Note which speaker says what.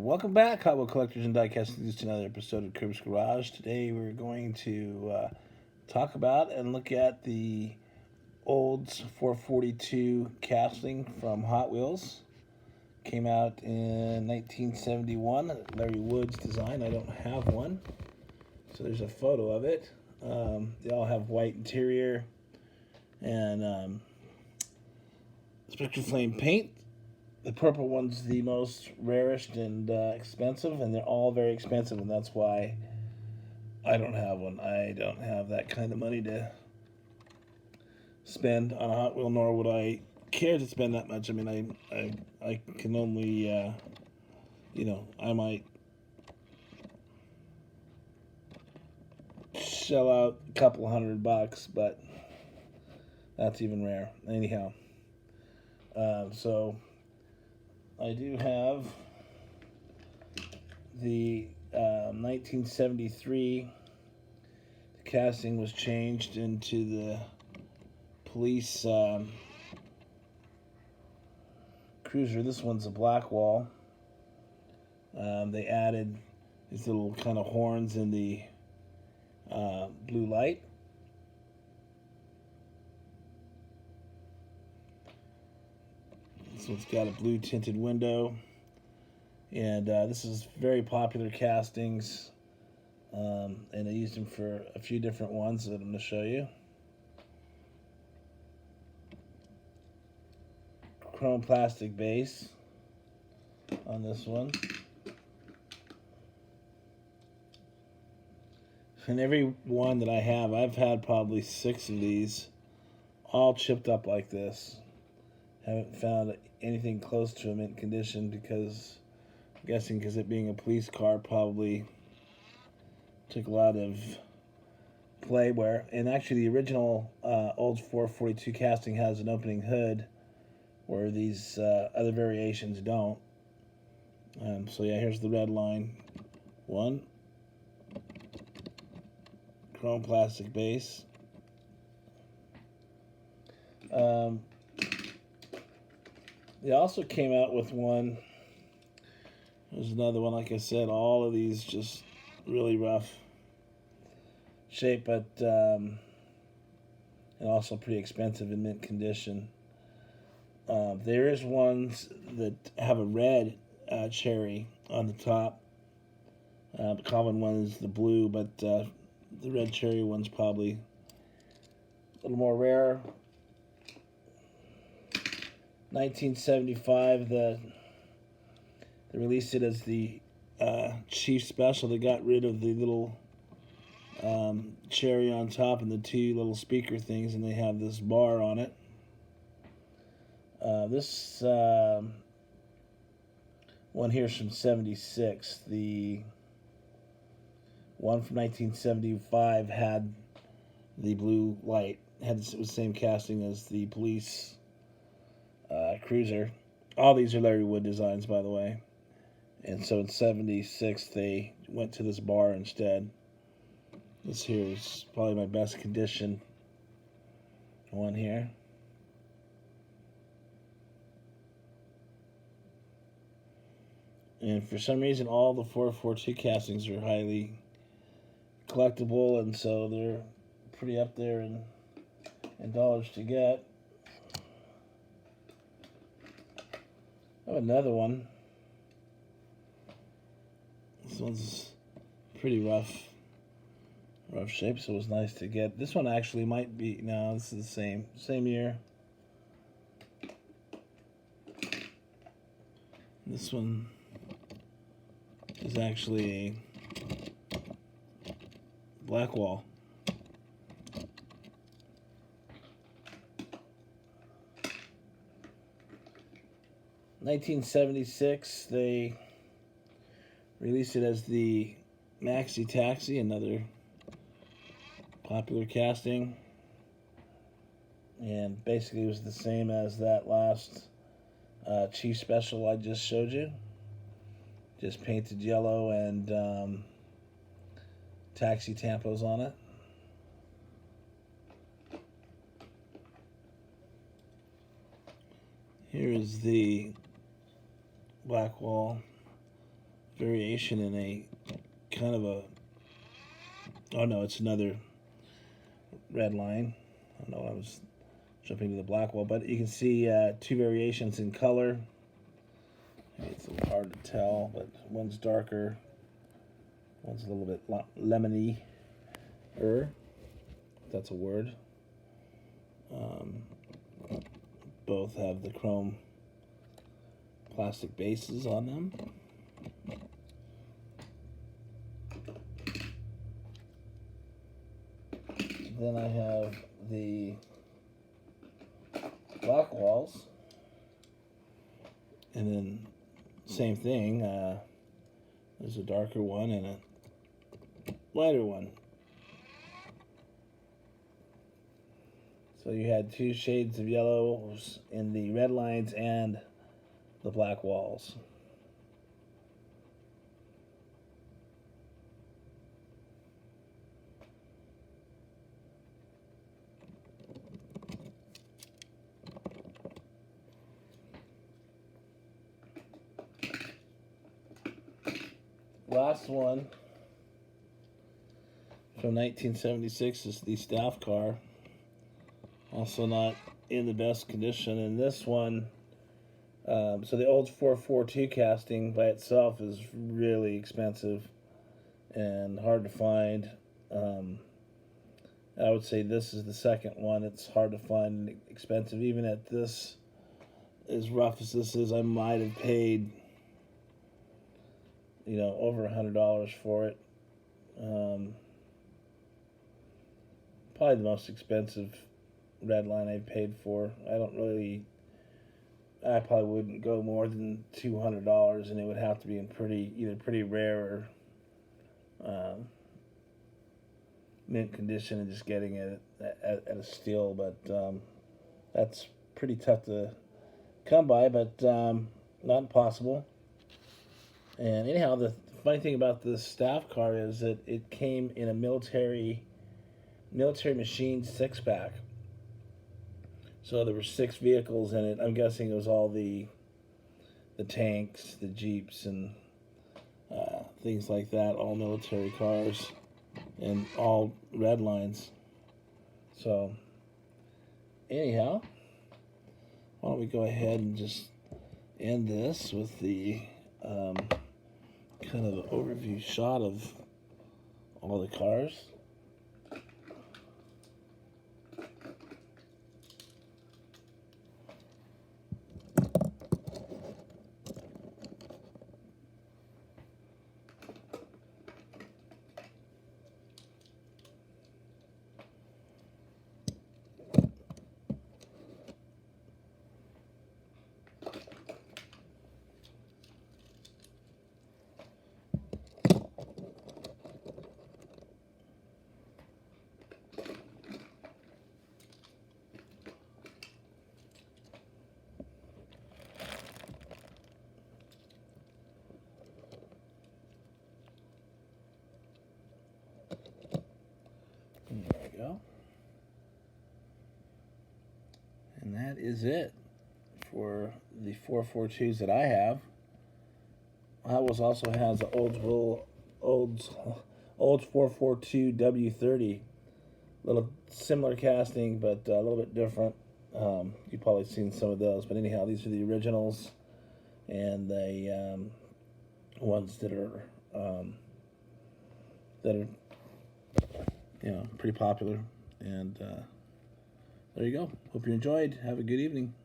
Speaker 1: Welcome back, Hot Wheel Collectors and Diecast News, to another episode of Kirby's Garage. Today we're going to talk about and look at the Olds 442 casting from Hot Wheels. Came out in 1971, Larry Wood's design. I don't have one, so there's a photo of it. They all have white interior and Spectre Flame paint. The purple one's the most rarest and expensive, and they're all very expensive, and that's why I don't have one. I don't have that kind of money to spend on a Hot Wheel, nor would I care to spend that much. I mean, I can only, I might shell out a couple $100, but that's even rare. Anyhow, so I do have the 1973. The casting was changed into the police cruiser. This one's a black wall. They added these little kind of horns in the blue light. This one's got a blue tinted window, and this is very popular castings, and I used them for a few different ones that I'm going to show you. Chrome plastic base on this one, and every one that I have, I've had probably 6 of these, all chipped up like this. Haven't found anything close to a mint condition because I'm guessing because it being a police car probably took a lot of play wear. And actually the original old 442 casting has an opening hood where these other variations don't. So yeah, here's the red line. One. Chrome plastic base. They also came out with one. There's another one, like I said, all of these just really rough shape, but and also pretty expensive in mint condition. There is ones that have a red cherry on the top. The common one is the blue, but the red cherry one's probably a little more rare. 1975, they released it as the Chief Special. They got rid of the little cherry on top and the 2 little speaker things, and they have this bar on it. This one here is from 76. The one from 1975 had the blue light. It was the same casting as the police cruiser. All these are Larry Wood designs, by the way. And so in 76 they went to this bar instead. This here is probably my best condition one here. And for some reason all the 442 castings are highly collectible, and so they're pretty up there in dollars to get. I have another one. This one's pretty rough shape, so it was nice to get. This one actually might be, no, this is the same year. This one is actually a black wall. In 1976, they released it as the Maxi Taxi, another popular casting. And basically it was the same as that last Chief Special I just showed you. Just painted yellow and taxi tampos on it. Here is the black wall variation in a kind of a, oh no, it's another red line. I don't know, I was jumping to the black wall, but you can see two variations in color. It's a little hard to tell, but one's darker, one's a little bit lemony-er. That's a word. Both have the chrome plastic bases on them. Then I have the black walls, and then same thing, there's a darker one and a lighter one. So you had two shades of yellows in the red lines and the black walls. Last one from 1976 is the staff car. Also not in the best condition. And this one, so the old 442 casting by itself is really expensive and hard to find. I would say this is the second one. It's hard to find and expensive. Even at this, as rough as this is, I might have paid, over $100 for it. Probably the most expensive red line I've paid for. I probably wouldn't go more than $200, and it would have to be in either pretty rare or mint condition, and just getting it at a steal. But that's pretty tough to come by, but not impossible. And anyhow, the funny thing about this staff car is that it came in a military machine 6-pack. So there were 6 vehicles in it. I'm guessing it was all the tanks, the Jeeps, and things like that, all military cars, and all red lines. So anyhow, why don't we go ahead and just end this with the kind of an overview shot of all the cars. There we go. And that is it for the 442s that I have. Hot Wheels also has an old 442 W30. A little similar casting, but a little bit different. You've probably seen some of those, but anyhow, these are the originals, and the ones that are pretty popular. And there you go. Hope you enjoyed. Have a good evening.